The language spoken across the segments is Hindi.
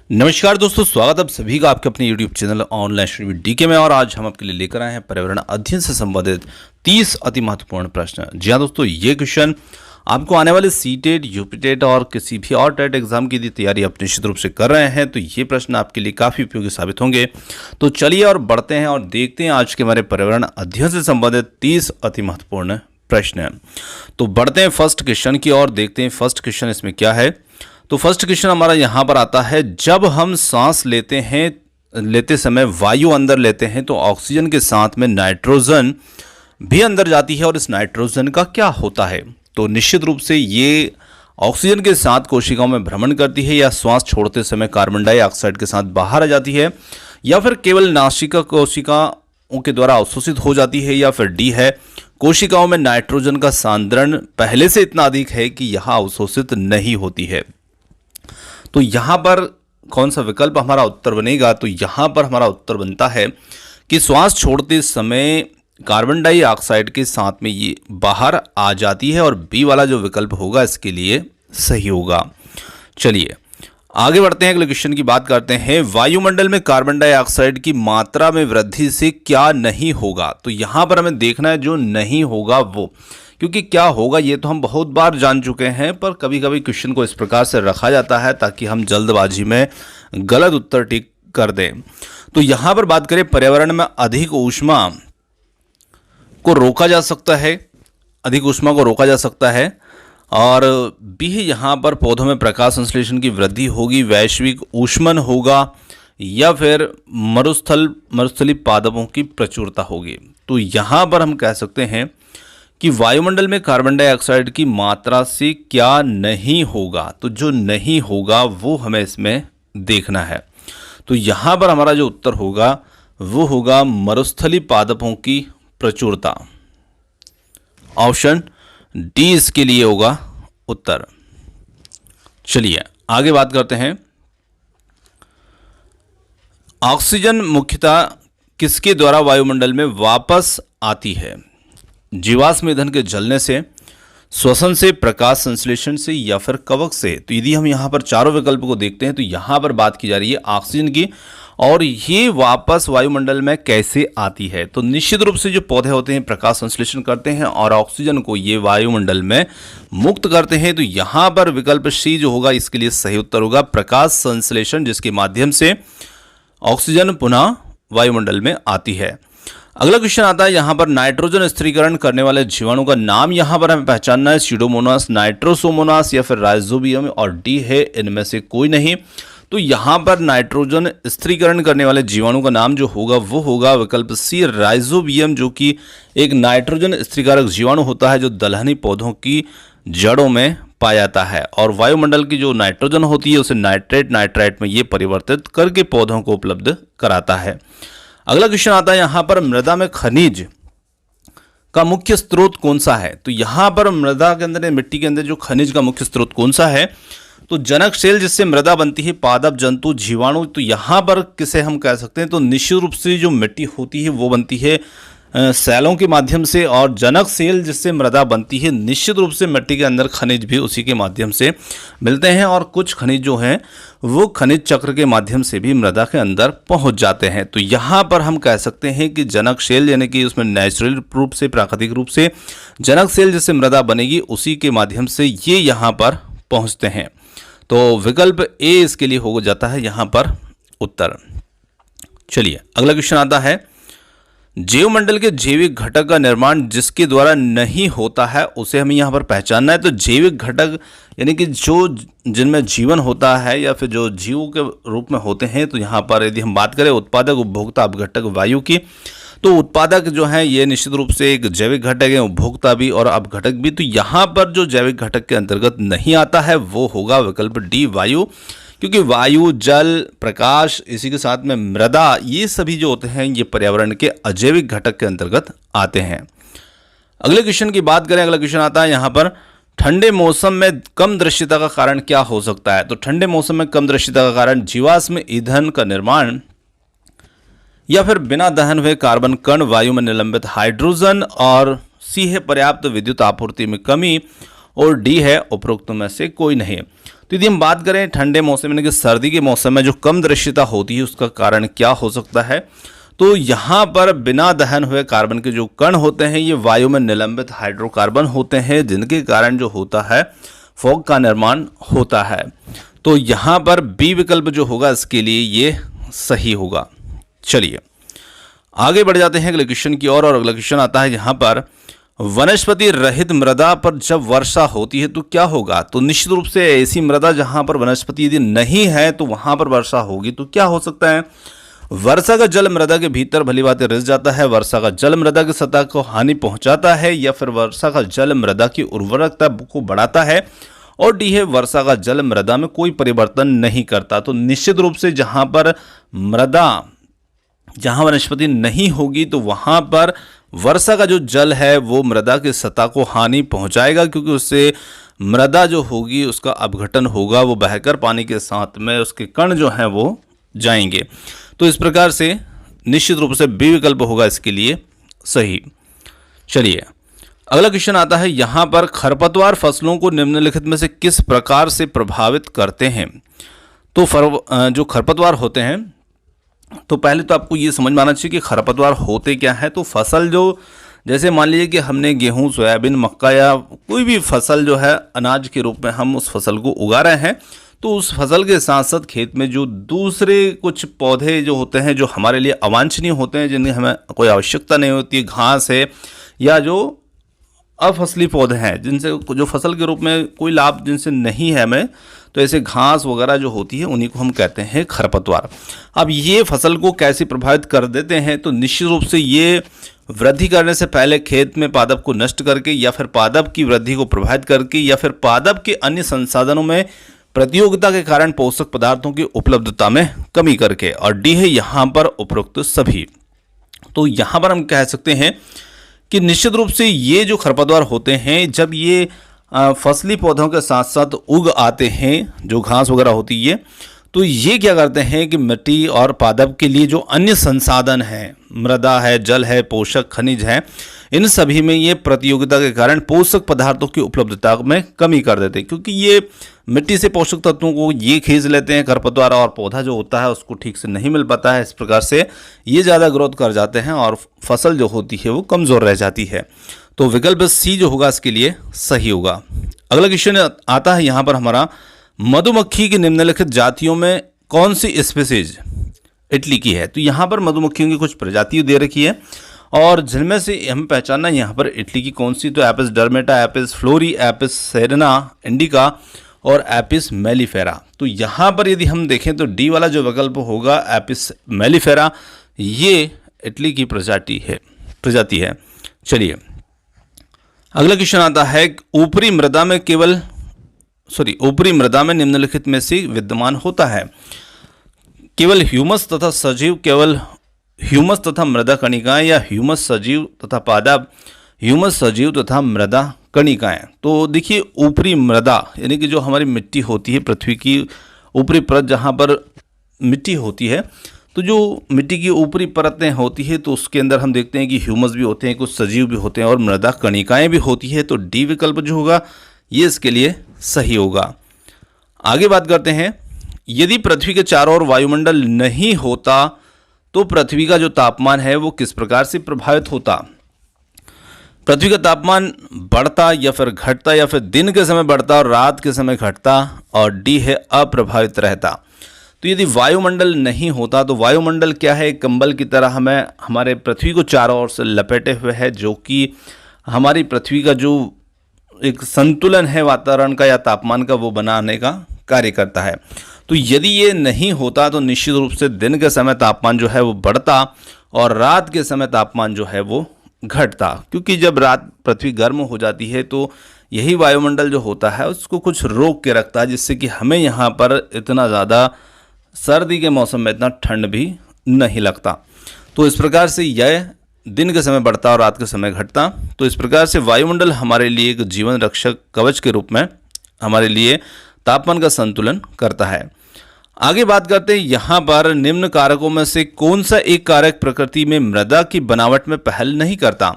नमस्कार दोस्तों, स्वागत आप सभी का आपके अपने YouTube channel online study with DK में। और आज हम आपके लिए लेकर आए हैं पर्यावरण अध्ययन से संबंधित 30 अति महत्वपूर्ण प्रश्न। जी हाँ दोस्तों, ये क्वेश्चन आपको आने वाले सीटेट, यूपीटेट और किसी भी और टेट एग्जाम की यदि तैयारी आप निश्चित रूप से कर रहे हैं तो ये प्रश्न आपके लिए काफ़ी उपयोगी साबित होंगे। तो चलिए और बढ़ते हैं और देखते हैं आज के हमारे पर्यावरण अध्ययन से संबंधित 30 अति महत्वपूर्ण प्रश्न। तो बढ़ते हैं फर्स्ट क्वेश्चन की ओर, देखते हैं फर्स्ट क्वेश्चन इसमें क्या है। तो फर्स्ट क्वेश्चन हमारा यहाँ पर आता है, जब हम सांस लेते समय वायु अंदर लेते हैं तो ऑक्सीजन के साथ में नाइट्रोजन भी अंदर जाती है और इस नाइट्रोजन का क्या होता है। तो निश्चित रूप से ये ऑक्सीजन के साथ कोशिकाओं में भ्रमण करती है, या श्वास छोड़ते समय कार्बन डाइऑक्साइड के साथ बाहर आ जाती है, या फिर केवल नासिका कोशिकाओं के द्वारा अवशोषित हो जाती है, या फिर डी है, कोशिकाओं में नाइट्रोजन का सांद्रण पहले से इतना अधिक है कि यह अवशोषित नहीं होती है। तो यहाँ पर कौन सा विकल्प हमारा उत्तर बनेगा? तो यहाँ पर हमारा उत्तर बनता है कि श्वास छोड़ते समय कार्बन डाइऑक्साइड के साथ में ये बाहर आ जाती है, और बी वाला जो विकल्प होगा इसके लिए सही होगा। चलिए आगे बढ़ते हैं, अगले क्वेश्चन की बात करते हैं। वायुमंडल में कार्बन डाइऑक्साइड की मात्रा में वृद्धि से क्या नहीं होगा? तो यहाँ पर हमें देखना है जो नहीं होगा वो, क्योंकि क्या होगा ये तो हम बहुत बार जान चुके हैं, पर कभी कभी क्वेश्चन को इस प्रकार से रखा जाता है ताकि हम जल्दबाजी में गलत उत्तर टिक कर दें। तो यहाँ पर बात करें, पर्यावरण में अधिक ऊष्मा को रोका जा सकता है, अधिक ऊष्मा को रोका जा सकता है। और बी यहाँ पर पौधों में प्रकाश संश्लेषण की वृद्धि होगी, वैश्विक ऊष्मन होगा, या फिर मरुस्थलीय पादपों की प्रचुरता होगी। तो यहाँ पर हम कह सकते हैं कि वायुमंडल में कार्बन डाइऑक्साइड की मात्रा से क्या नहीं होगा। तो जो नहीं होगा वो हमें इसमें देखना है। तो यहाँ पर हमारा जो उत्तर होगा वो होगा मरुस्थलीय पादपों की प्रचुरता। ऑप्शन डी इसके लिए होगा उत्तर। चलिए आगे बात करते हैं। ऑक्सीजन मुख्यतः किसके द्वारा वायुमंडल में वापस आती है? जीवाश्म ईंधन के जलने से, श्वसन से, प्रकाश संश्लेषण से, या फिर कवक से। तो यदि हम यहाँ पर चारों विकल्प को देखते हैं तो यहाँ पर बात की जा रही है ऑक्सीजन की, और ये वापस वायुमंडल में कैसे आती है। तो निश्चित रूप से जो पौधे होते हैं प्रकाश संश्लेषण करते हैं और ऑक्सीजन को ये वायुमंडल में मुक्त करते हैं। तो यहाँ पर विकल्प सी जो होगा इसके लिए सही उत्तर होगा प्रकाश संश्लेषण, जिसके माध्यम से ऑक्सीजन पुनः वायुमंडल में आती है। अगला क्वेश्चन आता है यहाँ पर, नाइट्रोजन स्थिरीकरण करने वाले जीवाणु का नाम यहाँ पर हमें पहचानना है, स्यूडोमोनास, नाइट्रोसोमोनास, या फिर राइजोबियम, और डी है इनमें से कोई नहीं। तो यहाँ पर नाइट्रोजन स्थिरीकरण करने वाले जीवाणु का नाम जो होगा वो होगा विकल्प सी, राइजोबियम, जो कि एक नाइट्रोजन स्थिरीकारक जीवाणु होता है जो दलहनी पौधों की जड़ों में पाया जाता है, और वायुमंडल की जो नाइट्रोजन होती है उसे नाइट्राइट में ये परिवर्तित करके पौधों को उपलब्ध कराता है। अगला क्वेश्चन आता है यहाँ पर, मृदा में खनिज का मुख्य स्रोत कौन सा है? तो यहाँ पर मृदा के अंदर, मिट्टी के अंदर जो खनिज का मुख्य स्रोत कौन सा है? तो जनक सेल जिससे मृदा बनती है, पादप, जंतु, जीवाणु। तो यहाँ पर किसे हम कह सकते हैं? तो निश्चित रूप से जो मिट्टी होती है वो बनती है सेलों के माध्यम से, और जनक सेल जिससे मृदा बनती है, निश्चित रूप से मिट्टी के अंदर खनिज भी उसी के माध्यम से मिलते हैं, और कुछ खनिज जो हैं वो खनिज चक्र के माध्यम से भी मृदा के अंदर पहुंच जाते हैं। तो यहाँ पर हम कह सकते हैं कि जनक सेल, यानी कि उसमें नेचुरल रूप से, प्राकृतिक रूप से जनक सेल जिससे मृदा बनेगी उसी के माध्यम से ये यहाँ पर पहुँचते हैं। तो विकल्प ए इसके लिए हो जाता है यहाँ पर उत्तर। चलिए अगला क्वेश्चन आता है, जैवमंडल के जैविक घटक का निर्माण जिसके द्वारा नहीं होता है उसे हमें यहाँ पर पहचानना है। तो जैविक घटक यानी कि जो जिनमें जीवन होता है या फिर जो जीवों के रूप में होते हैं। तो यहाँ पर यदि हम बात करें उत्पादक, उपभोक्ता, अपघटक वायु की, तो उत्पादक जो है ये निश्चित रूप से एक जैविक घटक है, उपभोक्ता भी और अपघटक भी। तो यहाँ पर जो जैविक घटक के अंतर्गत नहीं आता है वो होगा विकल्प डी, वायु, क्योंकि वायु, जल, प्रकाश, इसी के साथ में मृदा, ये सभी जो होते हैं ये पर्यावरण के अजैविक घटक के अंतर्गत आते हैं। अगले क्वेश्चन की बात करें, अगला क्वेश्चन आता है यहाँ पर, ठंडे मौसम में कम दृश्यता का कारण क्या हो सकता है? तो ठंडे मौसम में कम दृश्यता का कारण जीवाश्म ईंधन का निर्माण, या फिर बिना दहन हुए कार्बन कण, वायु में निलंबित हाइड्रोजन, और सी है पर्याप्त विद्युत आपूर्ति में कमी, और डी है उपरोक्त में से कोई नहीं। तो यदि हम बात करें ठंडे मौसम यानी कि सर्दी के मौसम में जो कम दृश्यता होती है उसका कारण क्या हो सकता है, तो यहाँ पर बिना दहन हुए कार्बन के जो कण होते हैं ये वायु में निलंबित हाइड्रोकार्बन होते हैं, जिनके कारण जो होता है फॉग का निर्माण होता है। तो यहाँ पर बी विकल्प जो होगा इसके लिए ये सही होगा। चलिए आगे बढ़ जाते हैं अगले क्वेश्चन की ओर, और अगला क्वेश्चन आता है यहाँ पर वनस्पति रहित मृदा पर जब वर्षा होती है तो क्या होगा। तो निश्चित रूप से ऐसी मृदा जहाँ पर वनस्पति यदि नहीं है तो वहाँ पर वर्षा होगी तो क्या हो सकता है, वर्षा का जल मृदा के भीतर भली बातें रिस जाता है, वर्षा का जल मृदा की सतह को हानि पहुंचाता है, या फिर वर्षा का जल मृदा की उर्वरकता को बढ़ाता है, और डी है वर्षा का जल मृदा में कोई परिवर्तन नहीं करता। तो निश्चित रूप से जहां पर मृदा, जहां वनस्पति नहीं होगी तो वहां पर वर्षा का जो जल है वो मृदा की सतह को हानि पहुंचाएगा, क्योंकि उससे मृदा जो होगी उसका अपघटन होगा, वो बहकर पानी के साथ में उसके कण जो हैं वो जाएंगे। तो इस प्रकार से निश्चित रूप से बी विकल्प होगा इसके लिए सही। चलिए अगला क्वेश्चन आता है यहाँ पर खरपतवार फसलों को निम्नलिखित में से किस प्रकार से प्रभावित करते हैं। तो जो खरपतवार होते हैं, तो पहले तो आपको ये समझ में आना चाहिए कि खरपतवार होते क्या है। तो फसल जो, जैसे मान लीजिए कि हमने गेहूं, सोयाबीन, मक्का या कोई भी फसल जो है अनाज के रूप में हम उस फसल को उगा रहे हैं, तो उस फसल के साथ साथ खेत में जो दूसरे कुछ पौधे जो होते हैं जो हमारे लिए अवांछनीय होते हैं, जिनकी हमें कोई आवश्यकता नहीं होती, घास है या जो अफसली पौधे हैं जिनसे जो फसल के रूप में कोई लाभ जिनसे नहीं है हमें, तो ऐसे घास वगैरह जो होती है उन्हीं को हम कहते हैं खरपतवार। अब ये फसल को कैसे प्रभावित कर देते हैं, तो निश्चित रूप से ये वृद्धि करने से पहले खेत में पादप को नष्ट करके, या फिर पादप की वृद्धि को प्रभावित करके, या फिर पादप के अन्य संसाधनों में प्रतियोगिता के कारण पोषक पदार्थों की उपलब्धता में कमी करके, और डी है यहाँ पर उपरोक्त सभी। तो यहाँ पर हम कह सकते हैं कि निश्चित रूप से ये जो खरपतवार होते हैं, जब ये फसली पौधों के साथ साथ उग आते हैं, जो घास वगैरह होती है, तो ये क्या करते हैं कि मिट्टी और पादप के लिए जो अन्य संसाधन हैं, मृदा है, जल है, पोषक खनिज है, इन सभी में ये प्रतियोगिता के कारण पोषक पदार्थों की उपलब्धता में कमी कर देते हैं, क्योंकि ये मिट्टी से पोषक तत्वों को ये खींच लेते हैं खरपतवार, और पौधा जो होता है उसको ठीक से नहीं मिल पाता है। इस प्रकार से ये ज़्यादा ग्रोथ कर जाते हैं और फसल जो होती है वो कमज़ोर रह जाती है। तो विकल्प सी जो होगा इसके लिए सही होगा। अगला क्वेश्चन आता है यहाँ पर हमारा, मधुमक्खी की निम्नलिखित जातियों में कौन सी स्पीसीज इटली की है। तो यहाँ पर मधुमक्खियों की कुछ प्रजाति दे रखी है, और जिनमें से हम पहचानना यहाँ पर इटली की कौन सी, तो Apis dorsata, Apis florea, Apis cerana indica और एपिस मेलिफेरा। तो यहाँ पर यदि हम देखें तो डी वाला जो विकल्प होगा एपिस मेलिफेरा, ये इटली की प्रजाति है। चलिए अगला क्वेश्चन आता है, ऊपरी मृदा में निम्नलिखित में से विद्यमान होता है। केवल ह्यूमस तथा सजीव, केवल ह्यूमस तथा मृदा कणिकाएं, या ह्यूमस सजीव तथा पादप, ह्यूमस सजीव तथा मृदा कणिकाएं। तो देखिए ऊपरी मृदा यानी कि जो हमारी मिट्टी होती है, पृथ्वी की ऊपरी परत जहाँ पर मिट्टी होती है, तो जो मिट्टी की ऊपरी परतें होती है तो उसके अंदर हम देखते हैं कि ह्यूमस भी होते हैं, कुछ सजीव भी होते हैं और मृदा कणिकाएं भी होती है। तो डी विकल्प जो होगा ये इसके लिए सही होगा। आगे बात करते हैं, यदि पृथ्वी के चारों ओर वायुमंडल नहीं होता तो पृथ्वी का जो तापमान है वो किस प्रकार से प्रभावित होता। पृथ्वी का तापमान बढ़ता या फिर घटता, या फिर दिन के समय बढ़ता और रात के समय घटता, और डी है अप्रभावित रहता। तो यदि वायुमंडल नहीं होता तो वायुमंडल क्या है, एक कंबल की तरह हमें हमारे पृथ्वी को चारों ओर से लपेटे हुए है, जो कि हमारी पृथ्वी का जो एक संतुलन है वातावरण का या तापमान का वो बनाने का कार्य करता है। तो यदि ये नहीं होता तो निश्चित रूप से दिन के समय तापमान जो है वो बढ़ता और रात के समय तापमान जो है वो घटता, क्योंकि जब रात पृथ्वी गर्म हो जाती है तो यही वायुमंडल जो होता है उसको कुछ रोक के रखता है, जिससे कि हमें यहाँ पर इतना ज़्यादा सर्दी के मौसम में इतना ठंड भी नहीं लगता। तो इस प्रकार से यह दिन के समय बढ़ता और रात के समय घटता। तो इस प्रकार से वायुमंडल हमारे लिए एक जीवन रक्षक कवच के रूप में हमारे लिए तापमान का संतुलन करता है। आगे बात करते हैं, यहाँ पर निम्न कारकों में से कौन सा एक कारक प्रकृति में मृदा की बनावट में पहल नहीं करता।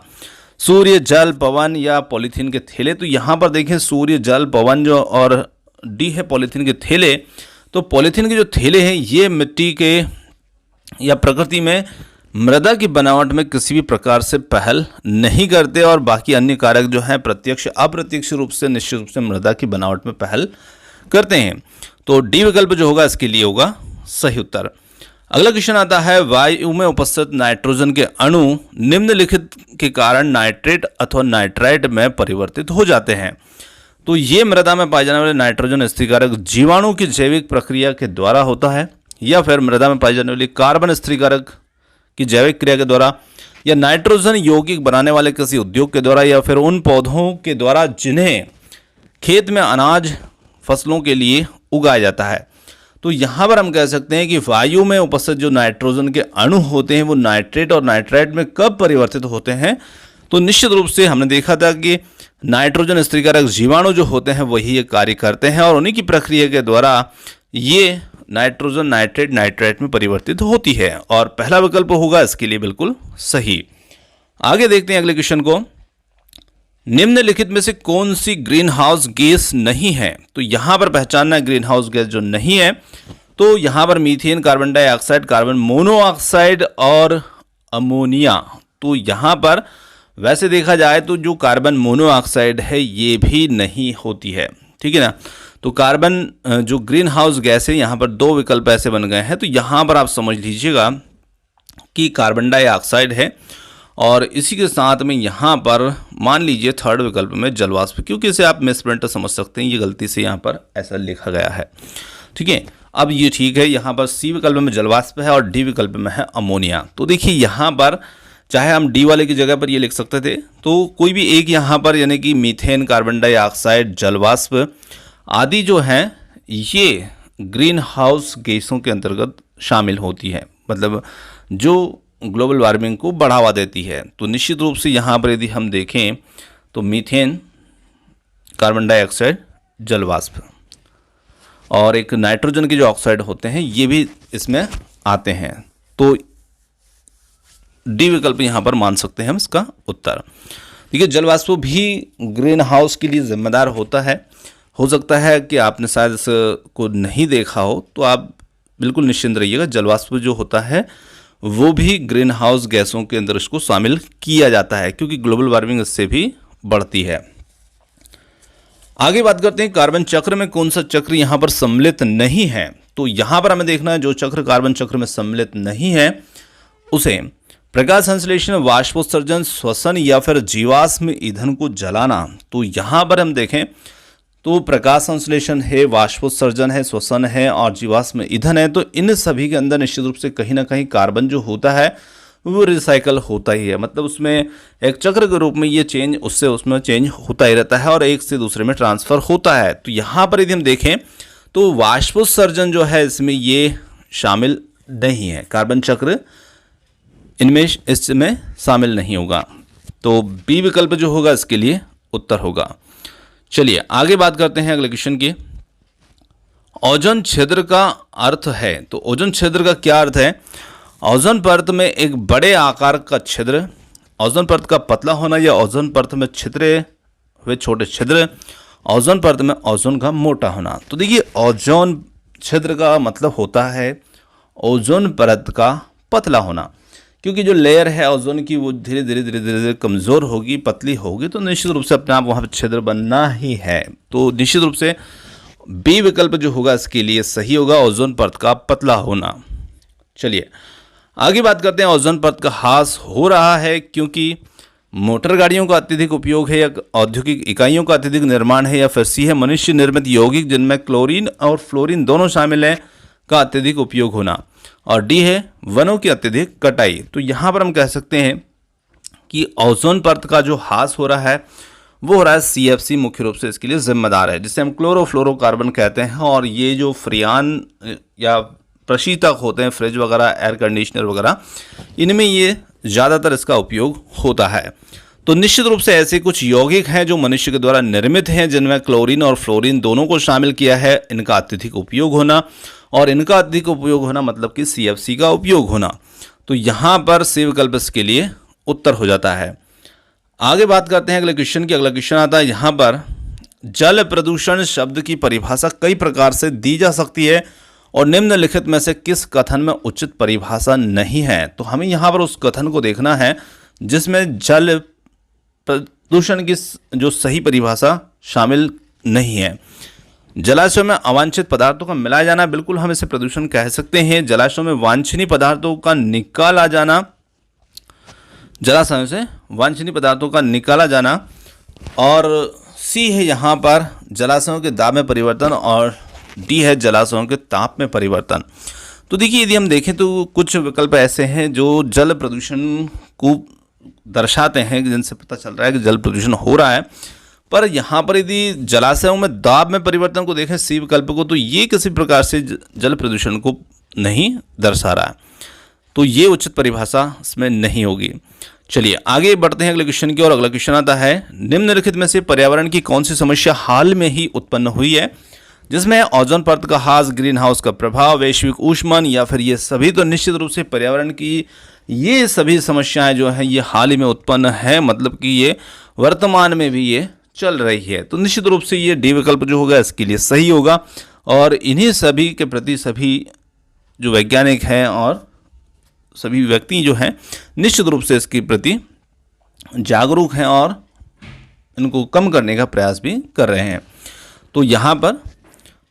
सूर्य, जल, पवन या पॉलीथीन के थैले। तो यहाँ पर देखें सूर्य, जल, पवन जो और डी है पॉलीथीन के थैले। तो पॉलीथीन के जो थैले हैं ये मिट्टी के या प्रकृति में मृदा की बनावट में किसी भी प्रकार से पहल नहीं करते और बाकी अन्य कारक जो हैं प्रत्यक्ष अप्रत्यक्ष रूप से निश्चित रूप से मृदा की बनावट में पहल करते हैं। तो डी विकल्प जो होगा इसके लिए होगा सही उत्तर। अगला क्वेश्चन आता है, वायु में उपस्थित नाइट्रोजन के अणु निम्नलिखित के कारण नाइट्रेट अथवा नाइट्राइट में परिवर्तित हो जाते हैं। तो ये मृदा में पाए जाने वाले नाइट्रोजन स्थिरीकारक जीवाणु की जैविक प्रक्रिया के द्वारा होता है, या फिर मृदा में पाई जाने वाली कार्बन स्थिरीकारक की जैविक क्रिया के द्वारा, या नाइट्रोजन यौगिक बनाने वाले किसी उद्योग के द्वारा, या फिर उन पौधों के द्वारा जिन्हें खेत में अनाज फसलों के लिए उगाया जाता है। तो यहाँ पर हम कह सकते हैं कि वायु में उपस्थित जो नाइट्रोजन के अणु होते हैं वो नाइट्रेट और नाइट्राइट में कब परिवर्तित होते हैं। तो निश्चित रूप से हमने देखा था कि नाइट्रोजन स्थिरीकारक जीवाणु जो होते हैं वही ये कार्य करते हैं और उन्हीं की प्रक्रिया के द्वारा ये नाइट्रोजन नाइट्रेट नाइट्राइट में परिवर्तित होती है, और पहला विकल्प होगा इसके लिए बिल्कुल सही। आगे देखते हैं अगले क्वेश्चन को। निम्नलिखित में से कौन सी ग्रीन हाउस गैस नहीं है। तो यहां पर पहचानना है ग्रीन हाउस गैस जो नहीं है। तो यहां पर methane, carbon dioxide, carbon monoxide और अमोनिया। तो यहां पर वैसे देखा जाए तो जो कार्बन मोनोऑक्साइड है ये भी नहीं होती है, ठीक है ना। तो कार्बन जो ग्रीन हाउस गैस है यहाँ पर दो विकल्प ऐसे बन गए हैं। तो यहाँ पर आप समझ लीजिएगा कि कार्बन डाइऑक्साइड है और इसी के साथ में यहाँ पर मान लीजिए थर्ड विकल्प में जलवाष्प, क्योंकि इसे आप मिसप्रिंट समझ सकते हैं, ये गलती से यहाँ पर ऐसा लिखा गया है, ठीक है। अब ये ठीक है, यहाँ पर सी विकल्प में जलवाष्प है और डी विकल्प में है अमोनिया। तो देखिए यहाँ पर चाहे हम डी वाले की जगह पर ये लिख सकते थे, तो कोई भी एक यहाँ पर यानी कि मीथेन, कार्बन डाइऑक्साइड, जलवाष्प आदि जो हैं ये ग्रीन हाउस गैसों के अंतर्गत शामिल होती है, मतलब जो ग्लोबल वार्मिंग को बढ़ावा देती है। तो निश्चित रूप से यहाँ पर यदि हम देखें तो मीथेन, कार्बन डाइऑक्साइड, जलवाष्प और एक नाइट्रोजन के जो ऑक्साइड होते हैं ये भी इसमें आते हैं। तो डी विकल्प यहाँ पर मान सकते हैं हम इसका उत्तर। देखिए जलवाष्प भी ग्रीन हाउस के लिए जिम्मेदार होता है। हो सकता है कि आपने शायद इसको नहीं देखा हो, तो आप बिल्कुल निश्चिंत रहिएगा, जलवाष्प जो होता है वो भी ग्रीन हाउस गैसों के अंदर इसको शामिल किया जाता है, क्योंकि ग्लोबल वार्मिंग इससे भी बढ़ती है। आगे बात करते हैं कार्बन चक्र में कौन सा चक्र यहाँ पर सम्मिलित नहीं है। तो यहाँ पर हमें देखना है जो चक्र कार्बन चक्र में सम्मिलित नहीं है उसे प्रकाश संश्लेषण, वाष्पोत्सर्जन, श्वसन या फिर जीवाश्म ईंधन को जलाना। तो यहाँ पर हम देखें तो प्रकाश संश्लेषण है, वाष्पोत्सर्जन है, श्वसन है और जीवाश्म ईंधन है। तो इन सभी के अंदर निश्चित रूप से कहीं ना कहीं कार्बन जो होता है वो रिसाइकल होता ही है, मतलब उसमें एक चक्र के रूप में ये चेंज उसमें चेंज होता ही रहता है और एक से दूसरे में ट्रांसफर होता है। तो यहाँ पर यदि हम देखें तो वाष्पोत्सर्जन जो है इसमें ये शामिल नहीं है, कार्बन चक्र इनमें इसमें शामिल नहीं होगा। तो बी विकल्प जो होगा इसके लिए उत्तर होगा। चलिए आगे बात करते हैं अगले क्वेश्चन की। ओजोन छिद्र का अर्थ है। तो ओजोन छिद्र का क्या अर्थ है? ओजोन परत में एक बड़े आकार का छिद्र, ओजोन परत का पतला होना या ओजोन परत में छिद्रे हुए छोटे छिद्र, ओजोन परत में ओजोन का मोटा होना। तो देखिए ओजोन छिद्र का मतलब होता है ओजोन परत का पतला होना, क्योंकि जो लेयर है ओजोन की वो धीरे धीरे कमज़ोर होगी, पतली होगी, तो निश्चित रूप से अपने आप वहाँ पर छिद्र बनना ही है। तो निश्चित रूप से बी विकल्प जो होगा इसके लिए सही होगा, ओजोन परत का पतला होना। चलिए आगे बात करते हैं। ओजोन परत का ह्रास हो रहा है क्योंकि मोटर गाड़ियों का अत्यधिक उपयोग है, या औद्योगिक इकाइयों का अत्यधिक निर्माण है, या फिर सी है मनुष्य निर्मित यौगिक जिनमें क्लोरीन और फ्लोरीन दोनों शामिल हैं का अत्यधिक उपयोग होना, और डी है वनों की अत्यधिक कटाई। तो यहाँ पर हम कह सकते हैं कि ओजोन परत का जो ह्रास हो रहा है वो हो रहा है CFC मुख्य रूप से इसके लिए जिम्मेदार है, जिसे हम क्लोरोफ्लोरोकार्बन कहते हैं। और ये जो फ्रियान या प्रशीतक होते हैं, फ्रिज वगैरह, एयर कंडीशनर वगैरह, इनमें ये ज़्यादातर इसका उपयोग होता है। तो निश्चित रूप से ऐसे कुछ यौगिक हैं जो मनुष्य के द्वारा निर्मित हैं जिनमें क्लोरीन और फ्लोरीन दोनों को शामिल किया है, इनका अत्यधिक उपयोग होना, और इनका अधिक उपयोग होना मतलब कि CFC का उपयोग होना। तो यहाँ पर सी विकल्प इसके लिए उत्तर हो जाता है। आगे बात करते हैं अगले क्वेश्चन की। अगला क्वेश्चन आता है यहाँ पर जल प्रदूषण शब्द की परिभाषा कई प्रकार से दी जा सकती है और निम्नलिखित में से किस कथन में उचित परिभाषा नहीं है। तो हमें यहाँ पर उस कथन को देखना है जिसमें जल प्रदूषण की जो सही परिभाषा शामिल नहीं है। जलाशय में अवांछित पदार्थों का मिलाया जाना, बिल्कुल हम इसे प्रदूषण कह सकते हैं। जलाशयों में वांछनीय पदार्थों का निकाला जाना, जलाशयों से वांछनीय पदार्थों का निकाला जाना। और सी है यहाँ पर जलाशयों के दाब में परिवर्तन और डी है जलाशयों के ताप में परिवर्तन। तो देखिए, यदि हम देखें तो कुछ विकल्प ऐसे हैं जो जल प्रदूषण को दर्शाते हैं, जिनसे पता चल रहा है कि जल प्रदूषण हो रहा है। पर यहाँ पर यदि जलाशयों में दाब में परिवर्तन को देखें, सी विकल्प को, तो ये किसी प्रकार से जल प्रदूषण को नहीं दर्शा रहा है, तो ये उचित परिभाषा इसमें नहीं होगी। चलिए आगे बढ़ते हैं अगले क्वेश्चन की ओर। अगला क्वेश्चन आता है, निम्नलिखित में से पर्यावरण की कौन सी समस्या हाल में ही उत्पन्न हुई है, जिसमें ओजोन परत का ह्रास, ग्रीन हाउस का प्रभाव, वैश्विक ऊष्मन या फिर ये सभी। तो निश्चित रूप से पर्यावरण की ये सभी समस्याएं जो हैं ये हाल ही में उत्पन्न है, मतलब कि ये वर्तमान में भी ये चल रही है। तो निश्चित रूप से ये डी विकल्प जो होगा इसके लिए सही होगा। और इन्हीं सभी के प्रति सभी जो वैज्ञानिक हैं और सभी व्यक्ति जो हैं निश्चित रूप से इसके प्रति जागरूक हैं और इनको कम करने का प्रयास भी कर रहे हैं। तो यहाँ पर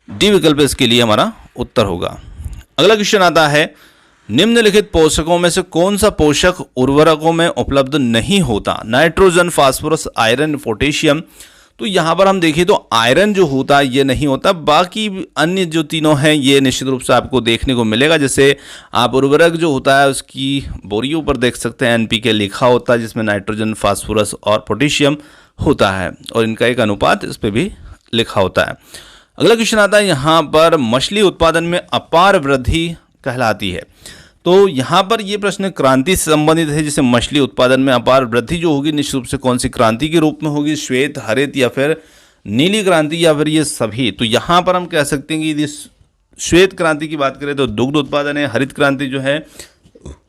डी विकल्प इसके लिए हमारा उत्तर होगा। अगला क्वेश्चन आता है, निम्नलिखित पोषकों में से कौन सा पोषक उर्वरकों में उपलब्ध नहीं होता? Nitrogen, phosphorus, iron, potassium. तो यहाँ पर हम देखें तो आयरन जो होता है ये नहीं होता, बाकी अन्य जो तीनों हैं ये निश्चित रूप से आपको देखने को मिलेगा। जैसे आप उर्वरक जो होता है उसकी बोरियों पर देख सकते हैं NPK लिखा होता है, जिसमें नाइट्रोजन, फास्फोरस और पोटेशियम होता है और इनका एक अनुपात इस पर भी लिखा होता है। अगला क्वेश्चन आता है यहाँ पर, मछली उत्पादन में अपार वृद्धि कहलाती है। तो यहाँ पर ये प्रश्न क्रांति से संबंधित है, जिसे मछली उत्पादन में अपार वृद्धि जो होगी निश्चित रूप से कौन सी क्रांति के रूप में होगी? श्वेत, हरित या फिर नीली क्रांति या फिर ये सभी। तो यहाँ पर हम कह सकते हैं कि यदि श्वेत क्रांति की बात करें तो दुग्ध उत्पादन है, हरित क्रांति जो है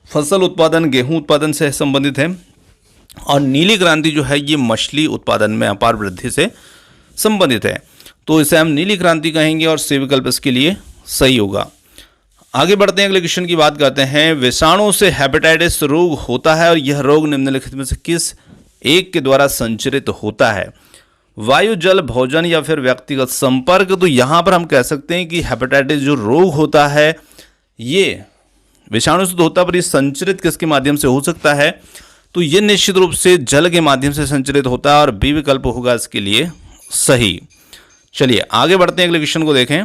फसल उत्पादन, गेहूं उत्पादन से संबंधित है, और नीली क्रांति जो है ये मछली उत्पादन में अपार वृद्धि से संबंधित है। तो इसे हम नीली क्रांति कहेंगे और सी विकल्प इसके लिए सही होगा। आगे बढ़ते हैं, अगले क्वेश्चन की बात करते हैं। विषाणु से हेपेटाइटिस रोग होता है और यह रोग निम्नलिखित में से किस एक के द्वारा संचरित होता है? वायु, जल, भोजन या फिर व्यक्तिगत संपर्क। तो यहाँ पर हम कह सकते हैं कि हेपेटाइटिस जो रोग होता है ये विषाणु से तो होता है, पर ये संचरित किसके माध्यम से हो सकता है? तो ये निश्चित रूप से जल के माध्यम से संचरित होता है और बी विकल्प होगा इसके लिए सही। चलिए आगे बढ़ते हैं, अगले क्वेश्चन को देखें।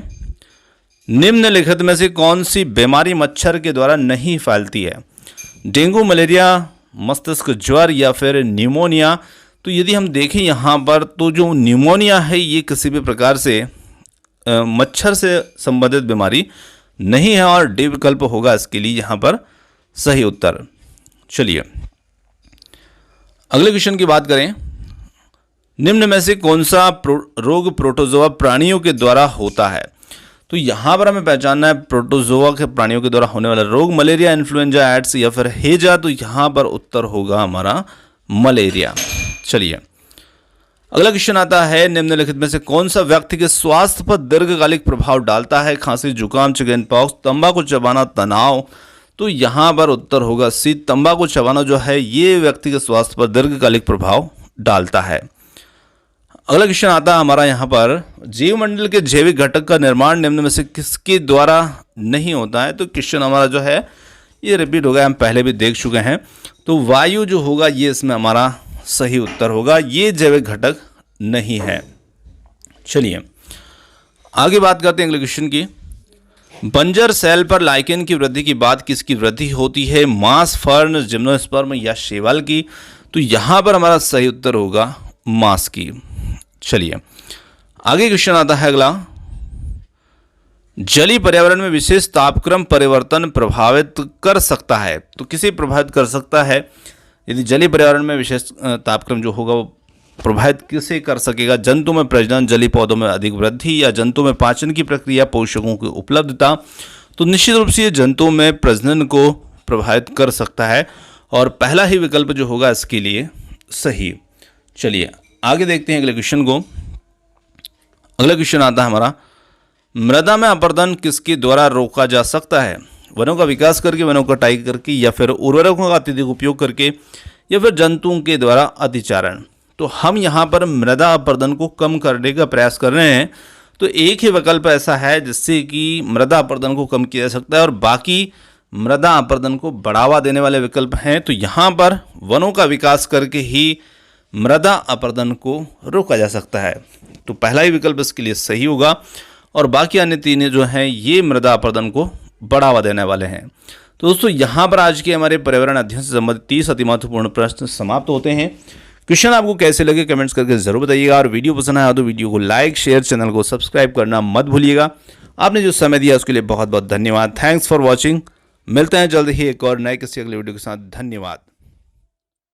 निम्नलिखित में से कौन सी बीमारी मच्छर के द्वारा नहीं फैलती है? डेंगू, मलेरिया, मस्तिष्क ज्वर या फिर न्यूमोनिया। तो यदि हम देखें यहाँ पर तो जो न्यूमोनिया है ये किसी भी प्रकार से मच्छर से संबंधित बीमारी नहीं है और डी विकल्प होगा इसके लिए यहाँ पर सही उत्तर। चलिए अगले क्वेश्चन की बात करें। निम्न में से कौन सा रोग प्रोटोजोआ प्राणियों के द्वारा होता है? तो यहाँ पर हमें पहचानना है प्रोटोजोआ के प्राणियों के द्वारा होने वाला रोग, मलेरिया, इन्फ्लुएंजा, एड्स या फिर हेजा। तो यहाँ पर उत्तर होगा हमारा मलेरिया। चलिए अगला क्वेश्चन आता है, निम्नलिखित में से कौन सा व्यक्ति के स्वास्थ्य पर दीर्घकालिक प्रभाव डालता है? खांसी, जुकाम, चिकन पॉक्स, तंबाकू चबाना, तनाव। तो यहाँ पर उत्तर होगा सी, तंबाकू चबाना जो है ये व्यक्ति के स्वास्थ्य पर दीर्घकालिक प्रभाव डालता है। अगला क्वेश्चन आता है हमारा यहाँ पर, जीवमंडल के जैविक घटक का निर्माण निम्न में से किसके द्वारा नहीं होता है? तो क्वेश्चन हमारा जो है ये रिपीट हो गया, हम पहले भी देख चुके हैं। तो वायु जो होगा ये इसमें हमारा सही उत्तर होगा, ये जैविक घटक नहीं है। चलिए आगे बात करते हैं अगले क्वेश्चन की। बंजर सेल पर लाइकेन की वृद्धि की बात किसकी वृद्धि होती है? मांस, फर्न, जिम्नोस्पर्म या शैवाल की। तो यहाँ पर हमारा सही उत्तर होगा मांस की। चलिए आगे क्वेश्चन आता है अगला, जलीय पर्यावरण में विशेष तापक्रम परिवर्तन प्रभावित कर सकता है? तो किसे प्रभावित कर सकता है? यदि जलीय पर्यावरण में विशेष तापक्रम जो होगा वो प्रभावित किसे कर सकेगा? जंतु में प्रजनन, जलीय पौधों में अधिक वृद्धि या जंतु में पाचन की प्रक्रिया, पोषकों की उपलब्धता। तो निश्चित रूप से ये जंतु में प्रजनन को प्रभावित कर सकता है और पहला ही विकल्प जो होगा इसके लिए सही। चलिए आगे देखते हैं अगले क्वेश्चन को। अगला क्वेश्चन आता है हमारा, मृदा में अपरदन किसके द्वारा रोका जा सकता है? वनों का विकास करके, वनों का कटाई करके, या फिर उर्वरकों का अत्यधिक उपयोग करके, या फिर जंतुओं के द्वारा अतिचारण। तो हम यहाँ पर मृदा अपरदन को कम करने का प्रयास कर रहे हैं। तो एक ही विकल्प ऐसा है जिससे कि मृदा अपरदन को कम किया जा सकता है और बाकी मृदा अपरदन को बढ़ावा देने वाले विकल्प हैं। तो यहाँ पर वनों का विकास करके ही मृदा अपरदन को रोका जा सकता है। तो पहला ही विकल्प इसके लिए सही होगा और बाकी अन्य तीन जो हैं ये मृदा अपरदन को बढ़ावा देने वाले हैं। तो दोस्तों यहाँ पर आज के हमारे पर्यावरण अध्ययन से संबंधित 30 अति महत्वपूर्ण प्रश्न समाप्त होते हैं। क्वेश्चन आपको कैसे लगे कमेंट्स करके जरूर बताइएगा और वीडियो पसंद आया तो वीडियो को लाइक शेयर चैनल को सब्सक्राइब करना मत भूलिएगा। आपने जो समय दिया उसके लिए बहुत बहुत धन्यवाद। Thanks for watching. मिलते हैं जल्द ही एक और नए किसी अगले वीडियो के साथ। धन्यवाद।